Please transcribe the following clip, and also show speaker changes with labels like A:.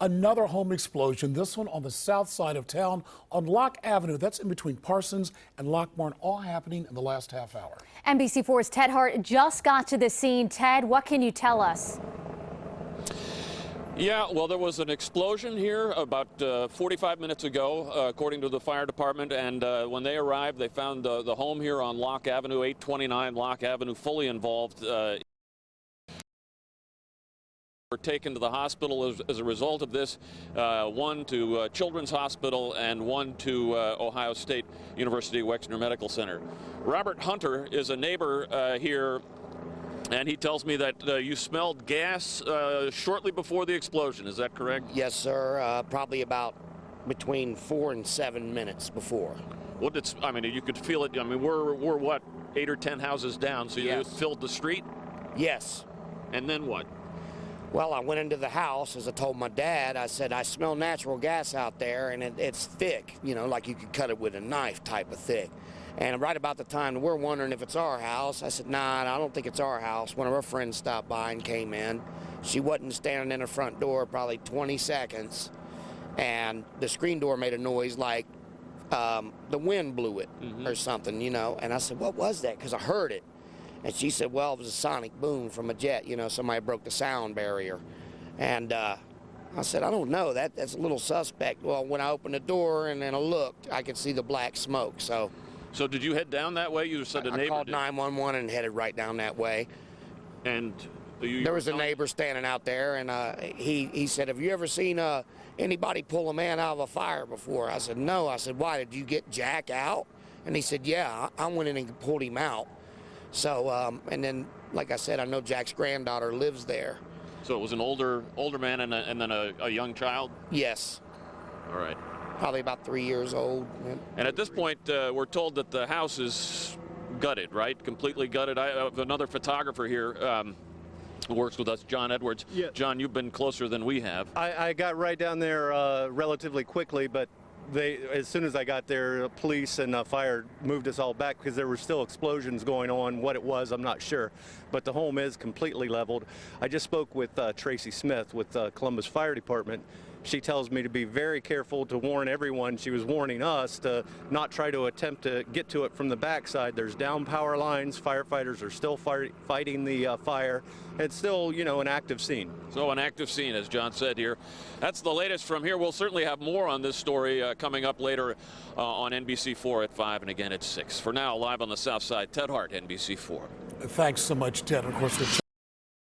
A: Another home explosion, this one on the south side of town on Locke Avenue. That's in between Parsons and Lockbourne, all happening in the last half hour.
B: NBC4's Ted Hart just got to the scene. Ted, what can you tell us?
C: Yeah, well, there was an explosion here about 45 minutes ago, according to the fire department, and when they arrived, they found the home here on Locke Avenue, 829 Locke Avenue, fully involved. Were taken to the hospital as a result of this, one to Children's Hospital and one to Ohio State University Wexner Medical Center. Robert Hunter is a neighbor here, and he tells me that you smelled gas shortly before the explosion. Is that correct?
D: Yes, sir. Probably about between 4 and 7 minutes before.
C: What did, I mean, you could feel it. I mean, we're what, 8 or 10 houses down, so you filled the street?
D: Yes.
C: And then what?
D: Well, I went into the house, as I told my dad. I said, I smell natural gas out there, and it's thick, you know, like you could cut it with a knife type of thick. And right about the time we're wondering if it's our house, I said, nah, I don't think it's our house. One of our friends stopped by and came in. She wasn't standing in the front door probably 20 seconds, and the screen door made a noise like the wind blew it or something, you know. And I said, what was that? Because I heard it. And she said, well, it was a sonic boom from a jet, you know, somebody broke the sound barrier. And I said, I don't know, that's a little suspect. Well, when I opened the door and then I looked, I could see the black smoke, so.
C: So did you head down that way? You said a neighbor
D: I called
C: did.
D: 911 and headed right down that way.
C: And
D: there was a neighbor standing out there, and he said, have you ever seen anybody pull a man out of a fire before? I said, no. I said, why, did you get Jack out? And he said, yeah, I went in and pulled him out. So, and then, like I said, I know Jack's granddaughter lives there.
C: So it was an older man and then a young child?
D: Yes.
C: All right.
D: Probably about 3 years old.
C: And at this point, we're told that the house is gutted, right? Completely gutted. I have another photographer here who works with us, John Edwards.
E: Yeah.
C: John, you've been closer than we have.
E: I got right down there relatively quickly, but as soon as I got there, police and fire moved us all back because there were still explosions going on. What it was, I'm not sure. But the home is completely leveled. I just spoke with Tracy Smith with Columbus Fire Department. She tells me to be very careful, to warn everyone. She was warning us to not try to attempt to get to it from the backside. There's down power lines. Firefighters are still fighting the fire. It's still, you know, an active scene.
C: So an active scene, as John said here. That's the latest from here. We'll certainly have more on this story coming up later on NBC4 at 5 and again at 6. For now, live on the South Side, Ted Hart, NBC4.
A: Thanks so much, Ted. Of course,